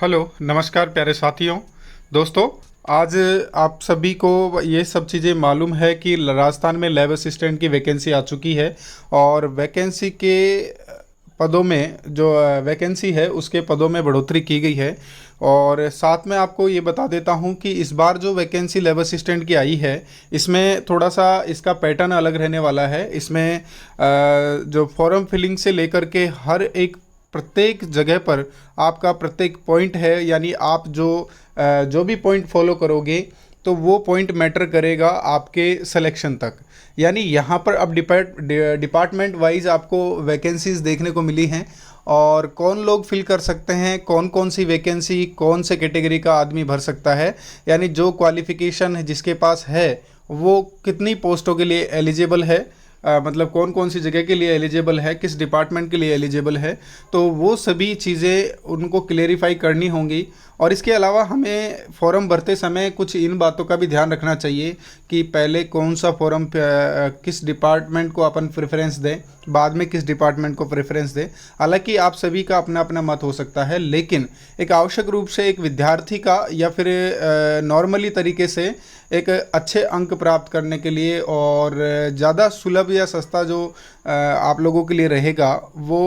Hello नमस्कार प्यारे साथियों। दोस्तों, आज आप सभी को ये सब चीज़ें मालूम है कि राजस्थान में लैब असिस्टेंट की वैकेंसी आ चुकी है और वैकेंसी के पदों में जो वैकेंसी है उसके पदों में बढ़ोतरी की गई है। और साथ में आपको ये बता देता हूँ कि इस बार जो वैकेंसी लैब असिस्टेंट की आई है इसमें थोड़ा सा इसका पैटर्न अलग रहने वाला है। इसमें जो फॉर्म फिलिंग से लेकर के हर एक प्रत्येक जगह पर आपका प्रत्येक पॉइंट है, यानी आप जो भी पॉइंट फॉलो करोगे तो वो पॉइंट मैटर करेगा आपके सिलेक्शन तक। यानी यहाँ पर अब डिपार्टमेंट वाइज आपको वैकेंसीज देखने को मिली हैं और कौन लोग फिल कर सकते हैं, कौन कौन सी वैकेंसी कौन से कैटेगरी का आदमी भर सकता है, यानी जो क्वालिफिकेशन जिसके पास है वो कितनी पोस्टों के लिए एलिजिबल है, मतलब कौन कौन सी जगह के लिए एलिजिबल है, किस डिपार्टमेंट के लिए एलिजिबल है, तो वो सभी चीज़ें उनको क्लेरिफाई करनी होंगी। और इसके अलावा हमें फॉर्म भरते समय कुछ इन बातों का भी ध्यान रखना चाहिए कि पहले कौन सा फॉर्म किस डिपार्टमेंट को अपन प्रेफरेंस दें, बाद में किस डिपार्टमेंट को प्रेफरेंस दें। हालांकि आप सभी का अपना अपना मत हो सकता है, लेकिन एक आवश्यक रूप से एक विद्यार्थी का या फिर नॉर्मली तरीके से एक अच्छे अंक प्राप्त करने के लिए और ज़्यादा सुलभ या सस्ता जो आप लोगों के लिए रहेगा वो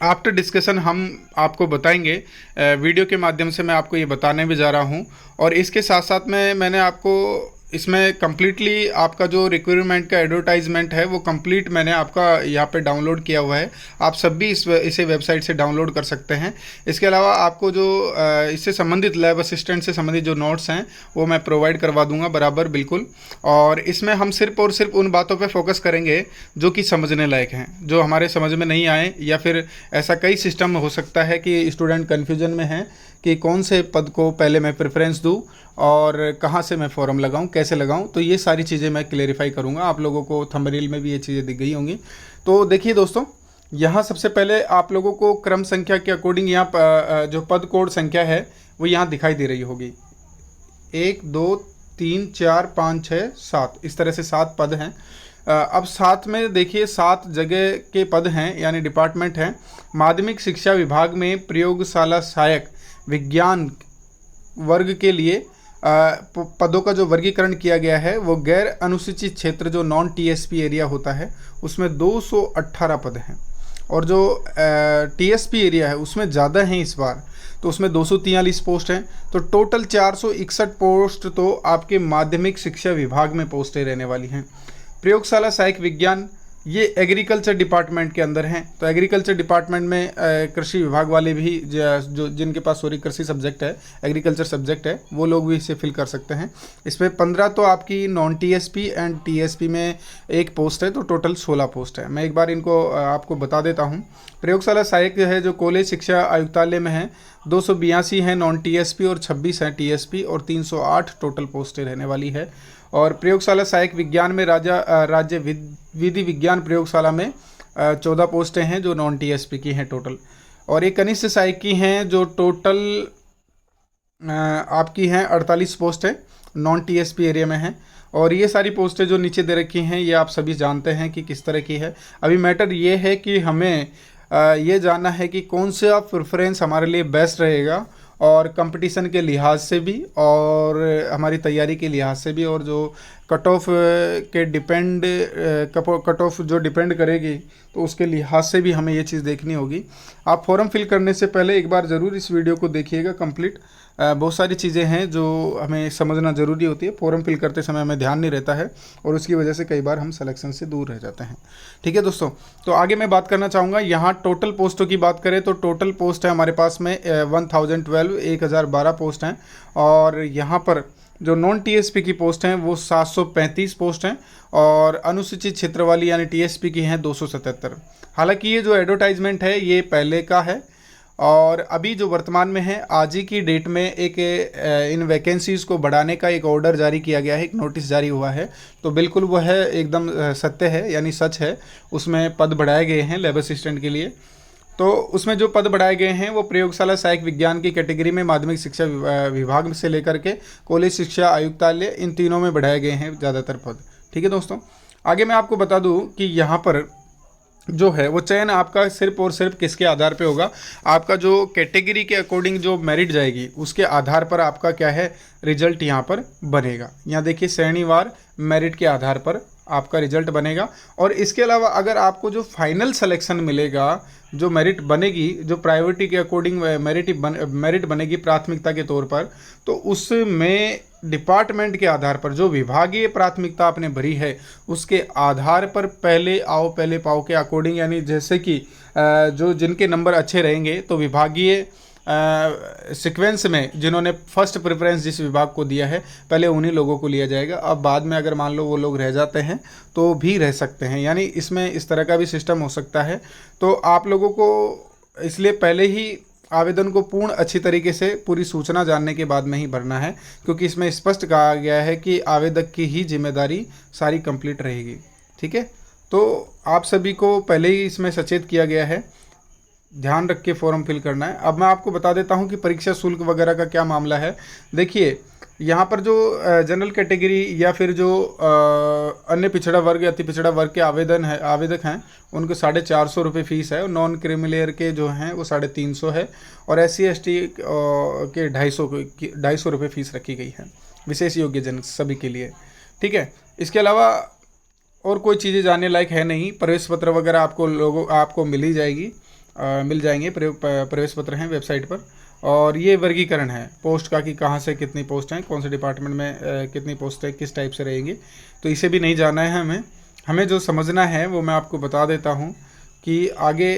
आफ्टर डिस्कशन हम आपको बताएंगे। वीडियो के माध्यम से मैं आपको ये बताने भी जा रहा हूँ। और इसके साथ साथ में मैंने आपको इसमें कम्प्लीटली आपका जो रिक्वायरमेंट का एडवर्टाइजमेंट है वो कंप्लीट मैंने आपका यहाँ पे डाउनलोड किया हुआ है। आप सब भी इसे वेबसाइट से डाउनलोड कर सकते हैं। इसके अलावा आपको जो इससे संबंधित लैब असिस्टेंट से संबंधित जो नोट्स हैं वो मैं प्रोवाइड करवा दूंगा बराबर, बिल्कुल। और इसमें हम सिर्फ और सिर्फ उन बातों पर फोकस करेंगे जो कि समझने लायक हैं, जो हमारे समझ में नहीं आए, या फिर ऐसा कई सिस्टम हो सकता है कि स्टूडेंट कन्फ्यूजन में हैं कि कौन से पद को पहले मैं प्रेफरेंस दूं और कहाँ से मैं फॉर्म लगाऊं, कैसे लगाऊं। तो ये सारी चीज़ें मैं क्लेरिफाई करूंगा। आप लोगों को थंबनेल में भी ये चीज़ें दिख गई होंगी। तो देखिए दोस्तों, यहाँ सबसे पहले आप लोगों को क्रम संख्या के अकॉर्डिंग यहाँ जो पद कोड संख्या है वो यहाँ दिखाई दे रही होगी। 1 2 3 4 5 6 7, इस तरह से 7 पद हैं। अब साथ में देखिए 7 जगह के पद हैं, यानी डिपार्टमेंट हैं। माध्यमिक शिक्षा विभाग में प्रयोगशाला सहायक विज्ञान वर्ग के लिए पदों का जो वर्गीकरण किया गया है वो गैर अनुसूचित क्षेत्र जो नॉन टीएसपी एरिया होता है उसमें 218 पद हैं। और जो टीएसपी एरिया है उसमें ज़्यादा हैं इस बार, तो उसमें 243 पोस्ट हैं। तो टोटल 461 पोस्ट तो आपके माध्यमिक शिक्षा विभाग में पोस्टें रहने वाली हैं। प्रयोगशाला सहायक विज्ञान ये एग्रीकल्चर डिपार्टमेंट के अंदर हैं। तो एग्रीकल्चर डिपार्टमेंट में कृषि विभाग वाले भी जो जिनके पास कृषि सब्जेक्ट है, एग्रीकल्चर सब्जेक्ट है, वो लोग भी इसे फिल कर सकते हैं। इसमें 15 तो आपकी नॉन टीएसपी एंड टीएसपी में एक पोस्ट है, तो टोटल 16 पोस्ट है। मैं एक बार इनको आपको बता देता हूँ। प्रयोगशाला सहायक है जो कॉलेज शिक्षा आयुक्तालय में है, 282 हैं नॉन टीएसपी और 26 हैं टीएसपी, और 308 टोटल पोस्टें रहने वाली है। और प्रयोगशाला सहायक विज्ञान में राज्य विधि विज्ञान प्रयोगशाला में 14 पोस्टें हैं जो नॉन टीएसपी की हैं टोटल। और एक कनिष्ठ सहायक की हैं जो टोटल आपकी हैं 48 पोस्टें नॉन टीएसपी एरिया में हैं। और ये सारी पोस्टें जो नीचे दे रखी हैं ये आप सभी जानते हैं कि किस तरह की है। अभी मैटर ये है कि हमें ये जानना है कि कौन सा प्रेफरेंस हमारे लिए बेस्ट रहेगा, और कंपटीशन के लिहाज से भी और हमारी तैयारी के लिहाज से भी, और जो कट ऑफ के कट ऑफ जो डिपेंड करेगी तो उसके लिहाज से भी हमें ये चीज़ देखनी होगी। आप फॉर्म फिल करने से पहले एक बार ज़रूर इस वीडियो को देखिएगा कंप्लीट। बहुत सारी चीज़ें हैं जो हमें समझना ज़रूरी होती है। फॉर्म फिल करते समय हमें ध्यान नहीं रहता है और उसकी वजह से कई बार हम सिलेक्शन से दूर रह जाते हैं। ठीक है दोस्तों, तो आगे मैं बात करना चाहूँगा। यहाँ टोटल पोस्टों की बात करें तो टोटल पोस्ट है हमारे पास में 1012 पोस्ट हैं। और यहाँ पर जो नॉन टीएसपी की पोस्ट हैं वो 735 पोस्ट हैं, और अनुसूचित क्षेत्र वाली यानी टीएसपी की हैं 277। हालांकि ये जो एडवर्टाइजमेंट है ये पहले का है, और अभी जो वर्तमान में है आज ही की डेट में एक इन वैकेंसीज़ को बढ़ाने का एक ऑर्डर जारी किया गया है, एक नोटिस जारी हुआ है। तो बिल्कुल वो है एकदम सत्य है, यानी सच है। उसमें पद बढ़ाए गए हैं लेबर असिस्टेंट के लिए। तो उसमें जो पद बढ़ाए गए हैं वो प्रयोगशाला सहायक विज्ञान की कैटेगरी में माध्यमिक शिक्षा विभाग से लेकर के कॉलेज शिक्षा आयुक्तालय, इन तीनों में बढ़ाए गए हैं ज़्यादातर पद। ठीक है दोस्तों, आगे मैं आपको बता दूं कि यहाँ पर जो है वो चयन आपका सिर्फ और सिर्फ किसके आधार पे होगा, आपका जो कैटेगरी के अकॉर्डिंग जो मेरिट जाएगी उसके आधार पर आपका क्या है रिजल्ट यहाँ पर बनेगा। यहाँ देखिए श्रेणीवार मेरिट के आधार पर आपका रिजल्ट बनेगा। और इसके अलावा अगर आपको जो फाइनल सिलेक्शन मिलेगा, जो मेरिट बनेगी, जो प्रायोरिटी के अकॉर्डिंग मेरिट बनेगी प्राथमिकता के तौर पर, तो उसमें डिपार्टमेंट के आधार पर जो विभागीय प्राथमिकता आपने भरी है उसके आधार पर पहले आओ पहले पाओ के अकॉर्डिंग, यानी जैसे कि जो जिनके नंबर अच्छे रहेंगे तो विभागीय सीक्वेंस में जिन्होंने फर्स्ट प्रेफरेंस जिस विभाग को दिया है पहले उन्हीं लोगों को लिया जाएगा। अब बाद में अगर मान लो वो लोग रह जाते हैं तो भी रह सकते हैं, यानी इसमें इस तरह का भी सिस्टम हो सकता है। तो आप लोगों को इसलिए पहले ही आवेदन को पूर्ण अच्छी तरीके से पूरी सूचना जानने के बाद में ही भरना है, क्योंकि इसमें स्पष्ट कहा गया है कि आवेदक की ही जिम्मेदारी सारी कंप्लीट रहेगी। ठीक है, तो आप सभी को पहले ही इसमें सचेत किया गया है, ध्यान रख के फॉर्म फिल करना है। अब मैं आपको बता देता हूं कि परीक्षा शुल्क वगैरह का क्या मामला है। देखिए यहाँ पर जो जनरल कैटेगरी या फिर जो अन्य पिछड़ा वर्ग या अति पिछड़ा वर्ग के आवेदक हैं उनको 450 रुपये फ़ीस है, और नॉन क्रीमिलेयर के जो हैं वो 350 है, और SC/ST के 250 रुपये फ़ीस रखी गई है विशेष योग्य जन सभी के लिए। ठीक है, इसके अलावा और कोई चीज़ें जानने लायक है नहीं। प्रवेश पत्र वगैरह आपको मिल जाएंगे, प्रवेश पत्र हैं वेबसाइट पर। और ये वर्गीकरण है पोस्ट का कि कहाँ से कितनी पोस्ट हैं, कौन से डिपार्टमेंट में कितनी पोस्ट है, किस टाइप से रहेंगी, तो इसे भी नहीं जाना है हमें जो समझना है वो मैं आपको बता देता हूँ कि आगे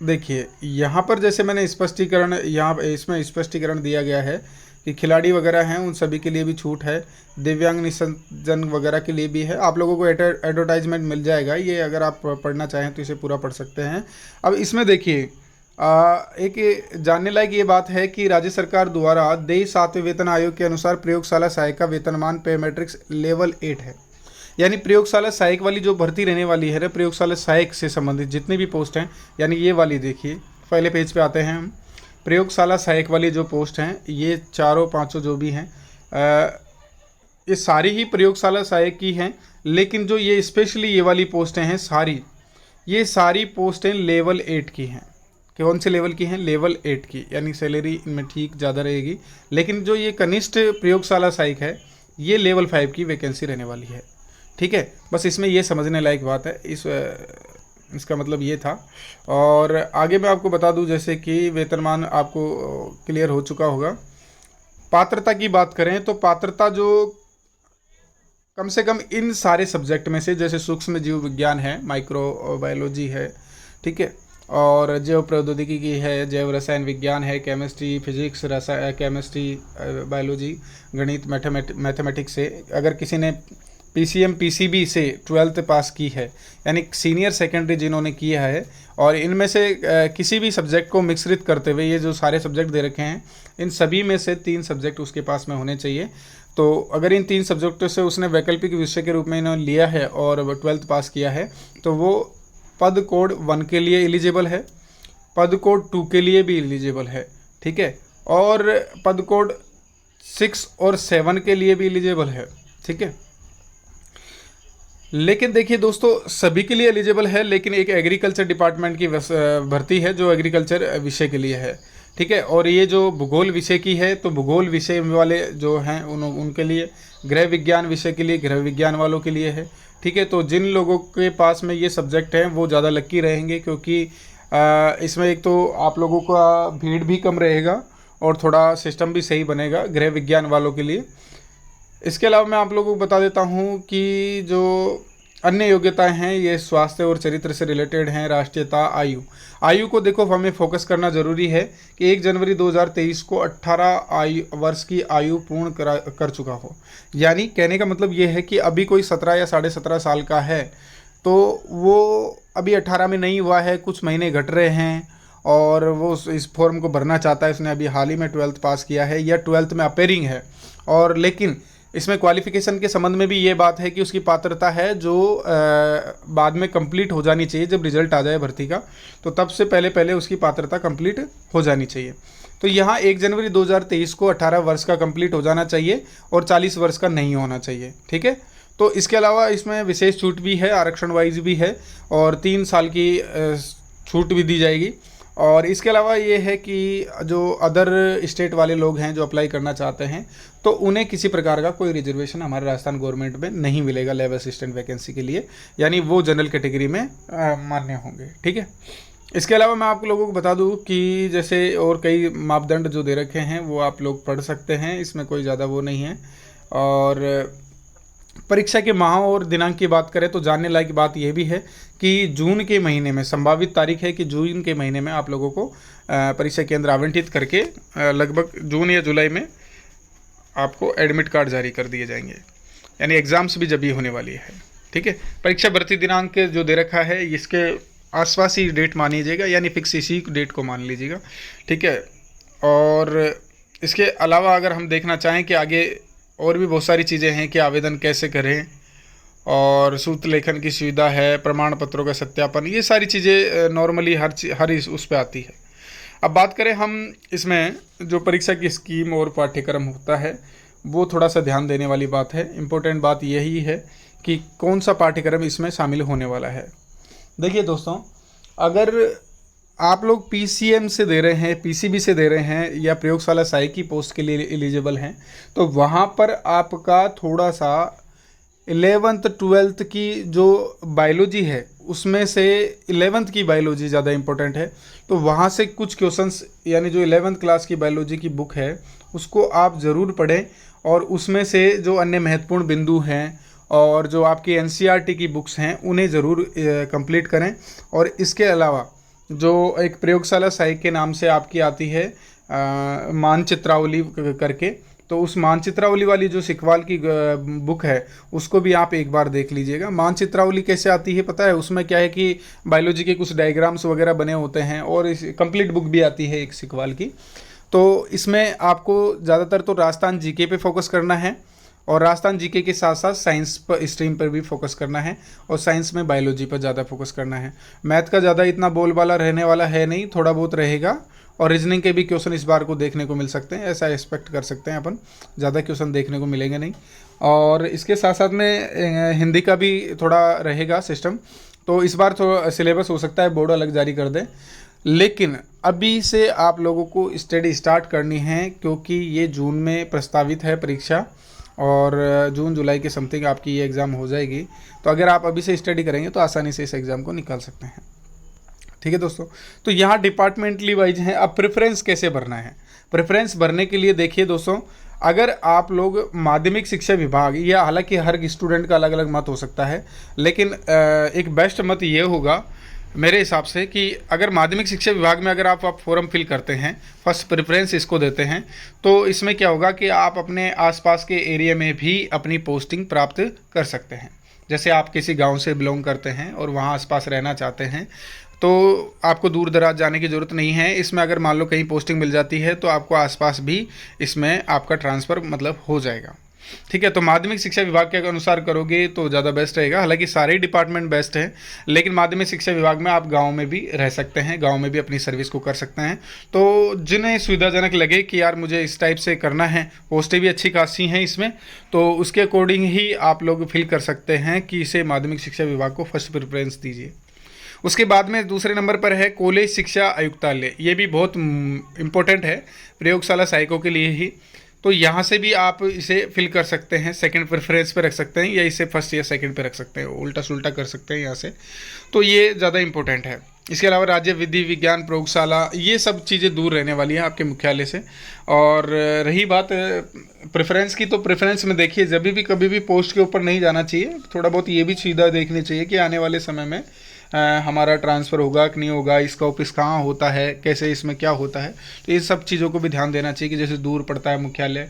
देखिए यहाँ पर जैसे मैंने इसमें स्पष्टीकरण दिया गया है कि खिलाड़ी वगैरह हैं उन सभी के लिए भी छूट है, दिव्यांग निःसंजन वगैरह के लिए भी है। आप लोगों को एडवर्टाइजमेंट मिल जाएगा, ये अगर आप पढ़ना चाहें तो इसे पूरा पढ़ सकते हैं। अब इसमें देखिए एक जानने लायक ये बात है कि राज्य सरकार द्वारा देय 7वें वेतन आयोग के अनुसार प्रयोगशाला सहायक का वेतनमान पे मैट्रिक्स लेवल 8 है। यानी प्रयोगशाला सहायक वाली जो भर्ती रहने वाली है, प्रयोगशाला सहायक से संबंधित जितनी भी पोस्ट हैं, यानी ये वाली देखिए पहले पेज पे आते हैं हम, प्रयोगशाला सहायक वाली जो पोस्ट हैं ये चारों पांचों जो भी हैं ये सारी ही प्रयोगशाला सहायक की हैं। लेकिन जो ये स्पेशली ये वाली पोस्टें हैं ये सारी पोस्टें लेवल 8 की हैं। कौन से लेवल की हैं? लेवल 8 की, यानी सैलरी इनमें ठीक ज़्यादा रहेगी। लेकिन जो ये कनिष्ठ प्रयोगशाला सहायक है ये लेवल 5 की वैकेंसी रहने वाली है। ठीक है, बस इसमें ये समझने लायक बात है, इसका मतलब ये था। और आगे मैं आपको बता दूं जैसे कि वेतनमान आपको क्लियर हो चुका होगा। पात्रता की बात करें तो पात्रता जो कम से कम इन सारे सब्जेक्ट में से, जैसे सूक्ष्म जीव विज्ञान है, माइक्रोबायोलॉजी है, ठीक है, और जैव प्रौद्योगिकी की है, जैव रसायन विज्ञान है, केमिस्ट्री, फिजिक्स, केमिस्ट्री, बायोलॉजी, गणित, मैथमेटिक्स से अगर किसी ने PCM PCB से 12th पास की है, यानी सीनियर सेकेंडरी जिन्होंने किया है, और इनमें से किसी भी सब्जेक्ट को मिश्रित करते हुए ये जो सारे सब्जेक्ट दे रखे हैं इन सभी में से 3 सब्जेक्ट उसके पास में होने चाहिए। तो अगर इन 3 सब्जेक्टों से उसने वैकल्पिक विषय के रूप में इन्होंने लिया है और 12th पास किया है तो वो पद कोड 1 के लिए एलिजिबल है, पद कोड 2 के लिए भी एलिजिबल है, ठीक है, और पद कोड 6 और 7 के लिए भी एलिजिबल है, ठीक है। लेकिन देखिए दोस्तों सभी के लिए एलिजिबल है, लेकिन एक एग्रीकल्चर डिपार्टमेंट की भर्ती है जो एग्रीकल्चर विषय के लिए है, ठीक है, और ये जो भूगोल विषय की है तो भूगोल विषय वाले जो हैं उनके लिए, गृह विज्ञान विषय के लिए गृह विज्ञान वालों के लिए है, ठीक है। तो जिन लोगों के पास में ये सब्जेक्ट हैं वो ज़्यादा लक्की रहेंगे, क्योंकि इसमें एक तो आप लोगों का भीड़ भी कम रहेगा और थोड़ा सिस्टम भी सही बनेगा गृह विज्ञान वालों के लिए। इसके अलावा मैं आप लोगों को बता देता हूँ कि जो अन्य योग्यताएं हैं ये स्वास्थ्य और चरित्र से रिलेटेड हैं। राष्ट्रीयता, आयु को देखो हमें फोकस करना ज़रूरी है कि 1 जनवरी 2023 को 18 वर्ष की आयु पूर्ण कर चुका हो। यानी कहने का मतलब ये है कि अभी कोई 17 या 17.5 साल का है तो वो अभी 18 में नहीं हुआ है, कुछ महीने घट रहे हैं और वो इस फॉर्म को भरना चाहता है, उसने अभी हाल ही में 12th पास किया है या 12th में अपेयरिंग है, और लेकिन इसमें क्वालिफिकेशन के संबंध में भी ये बात है कि उसकी पात्रता है जो बाद में कंप्लीट हो जानी चाहिए। जब रिजल्ट आ जाए भर्ती का तो तब से पहले उसकी पात्रता कंप्लीट हो जानी चाहिए। तो यहाँ 1 जनवरी 2023 को 18 वर्ष का कंप्लीट हो जाना चाहिए और 40 वर्ष का नहीं होना चाहिए, ठीक है। तो इसके अलावा इसमें विशेष छूट भी है, आरक्षण वाइज भी है, और 3 साल की छूट भी दी जाएगी। और इसके अलावा ये है कि जो अदर स्टेट वाले लोग हैं जो अप्लाई करना चाहते हैं, तो उन्हें किसी प्रकार का कोई रिजर्वेशन हमारे राजस्थान गवर्नमेंट में नहीं मिलेगा लैब असिस्टेंट वैकेंसी के लिए, यानी वो जनरल कैटेगरी में मान्य होंगे। ठीक है। इसके अलावा मैं आप लोगों को बता दूं कि जैसे और कई मापदंड जो दे रखे हैं वो आप लोग पढ़ सकते हैं, इसमें कोई ज़्यादा वो नहीं है। और परीक्षा के माह और दिनांक की बात करें तो जानने लायक बात यह भी है कि जून के महीने में संभावित तारीख है कि जून के महीने में आप लोगों को परीक्षा केंद्र आवंटित करके लगभग जून या जुलाई में आपको एडमिट कार्ड जारी कर दिए जाएंगे, यानी एग्ज़ाम्स भी जब ही होने वाली है। ठीक है। परीक्षा भर्ती दिनांक जो दे रखा है इसके आसपास ही डेट मान लीजिएगा, यानी फिक्स इसी डेट को मान लीजिएगा। ठीक है। और इसके अलावा अगर हम देखना चाहें कि आगे और भी बहुत सारी चीज़ें हैं कि आवेदन कैसे करें, और सूत्र लेखन की सुविधा है, प्रमाण पत्रों का सत्यापन, ये सारी चीज़ें नॉर्मली हर उस पर आती है। अब बात करें हम इसमें जो परीक्षा की स्कीम और पाठ्यक्रम होता है वो थोड़ा सा ध्यान देने वाली बात है। इम्पोर्टेंट बात यही है कि कौन सा पाठ्यक्रम इसमें शामिल होने वाला है। देखिए दोस्तों, अगर आप लोग PCM से दे रहे हैं, PCB से दे रहे हैं, या प्रयोगशाला सहायक की पोस्ट के लिए एलिजिबल हैं, तो वहाँ पर आपका थोड़ा सा 11th 12th की जो बायोलॉजी है उसमें से 11th की बायोलॉजी ज़्यादा इम्पोर्टेंट है। तो वहाँ से कुछ क्वेश्चंस, यानी जो 11th क्लास की बायोलॉजी की बुक है उसको आप ज़रूर पढ़ें, और उसमें से जो अन्य महत्वपूर्ण बिंदु हैं और जो आपकी NCERT की बुक्स हैं उन्हें ज़रूर कंप्लीट करें। और इसके अलावा जो एक प्रयोगशाला सहायक के नाम से आपकी आती है मानचित्रावली करके, तो उस मानचित्रावली वाली जो सिकवाल की बुक है उसको भी आप एक बार देख लीजिएगा। मानचित्रावली कैसे आती है पता है? उसमें क्या है कि बायोलॉजी के कुछ डायग्राम्स वगैरह बने होते हैं, और इस कंप्लीट बुक भी आती है एक सिकवाल की। तो इसमें आपको ज़्यादातर तो राजस्थान जीके पे फोकस करना है, और राजस्थान जीके के साथ साथ साइंस पर स्ट्रीम पर भी फोकस करना है, और साइंस में बायोलॉजी पर ज़्यादा फोकस करना है। मैथ का ज़्यादा इतना बोलबाला रहने वाला है नहीं, थोड़ा बहुत रहेगा, और रीजनिंग के भी क्वेश्चन इस बार को देखने को मिल सकते हैं, ऐसा एक्सपेक्ट कर सकते हैं अपन, ज़्यादा क्वेश्चन देखने को मिलेंगे नहीं। और इसके साथ साथ में हिंदी का भी थोड़ा रहेगा सिस्टम, तो इस बार थोड़ा सिलेबस हो सकता है बोर्ड अलग जारी कर दें, लेकिन अभी से आप लोगों को स्टडी स्टार्ट करनी है, क्योंकि ये जून में प्रस्तावित है परीक्षा, और जून जुलाई के समथिंग आपकी ये एग्ज़ाम हो जाएगी। तो अगर आप अभी से स्टडी करेंगे तो आसानी से इस एग्ज़ाम को निकाल सकते हैं। ठीक है दोस्तों, तो यहाँ डिपार्टमेंटली वाइज है। अब प्रेफरेंस कैसे भरना है? प्रेफरेंस भरने के लिए देखिए दोस्तों, अगर आप लोग माध्यमिक शिक्षा विभाग, या हालांकि हर स्टूडेंट का अलग अलग मत हो सकता है, लेकिन एक बेस्ट मत ये होगा मेरे हिसाब से कि अगर माध्यमिक शिक्षा विभाग में अगर आप फॉर्म फिल करते हैं, फर्स्ट प्रेफरेंस इसको देते हैं, तो इसमें क्या होगा कि आप अपने आसपास के एरिया में भी अपनी पोस्टिंग प्राप्त कर सकते हैं। जैसे आप किसी गांव से बिलोंग करते हैं और वहां आसपास रहना चाहते हैं, तो आपको दूर दराज जाने की ज़रूरत नहीं है। इसमें अगर मान लो कहीं पोस्टिंग मिल जाती है तो आपको आसपास भी इसमें आपका ट्रांसफ़र मतलब हो जाएगा। ठीक है। तो माध्यमिक शिक्षा विभाग के अनुसार करोगे तो ज़्यादा बेस्ट रहेगा। हालांकि सारे डिपार्टमेंट बेस्ट हैं, लेकिन माध्यमिक शिक्षा विभाग में आप गांव में भी रह सकते हैं, गांव में भी अपनी सर्विस को कर सकते हैं। तो जिन्हें सुविधाजनक लगे कि यार मुझे इस टाइप से करना है, पोस्टें भी अच्छी खासी हैं इसमें, तो उसके अकॉर्डिंग ही आप लोग फिल कर सकते हैं कि इसे माध्यमिक शिक्षा विभाग को फर्स्ट प्रेफरेंस दीजिए। उसके बाद में दूसरे नंबर पर है कॉलेज शिक्षा आयुक्तालय। ये भी बहुत इम्पोर्टेंट है प्रयोगशाला सहायकों के लिए ही। तो यहाँ से भी आप इसे फिल कर सकते हैं, सेकंड प्रेफरेंस पे रख सकते हैं, या इसे फर्स्ट या सेकंड पे रख सकते हैं, उल्टा सुल्टा कर सकते हैं यहाँ से। तो ये ज़्यादा इम्पोर्टेंट है। इसके अलावा राज्य विधि विज्ञान प्रयोगशाला, ये सब चीज़ें दूर रहने वाली हैं आपके मुख्यालय से। और रही बात प्रेफरेंस की, तो प्रेफरेंस में देखिए जब भी कभी भी पोस्ट के ऊपर नहीं जाना चाहिए, थोड़ा बहुत ये भी सुविधा देखनी चाहिए कि आने वाले समय में हमारा ट्रांसफ़र होगा कि नहीं होगा, इसका ऑफिस कहाँ होता है, कैसे इसमें क्या होता है। तो ये सब चीज़ों को भी ध्यान देना चाहिए कि जैसे दूर पड़ता है मुख्यालय,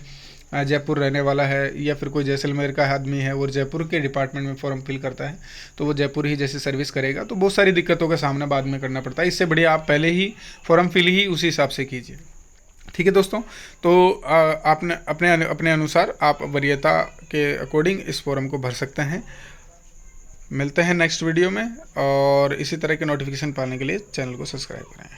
जयपुर रहने वाला है, या फिर कोई जैसलमेर का आदमी है और जयपुर के डिपार्टमेंट में फॉर्म फिल करता है, तो वो जयपुर ही जैसे सर्विस करेगा, तो बहुत सारी दिक्कतों का सामना बाद में करना पड़ता है। इससे बढ़िया आप पहले ही फॉर्म फिल ही उसी हिसाब से कीजिए। ठीक है दोस्तों, तो आपने अपने अनुसार आप वरीयता के अकॉर्डिंग इस फॉर्म को भर सकते हैं। मिलते हैं नेक्स्ट वीडियो में, और इसी तरह के नोटिफिकेशन पाने के लिए चैनल को सब्सक्राइब करें।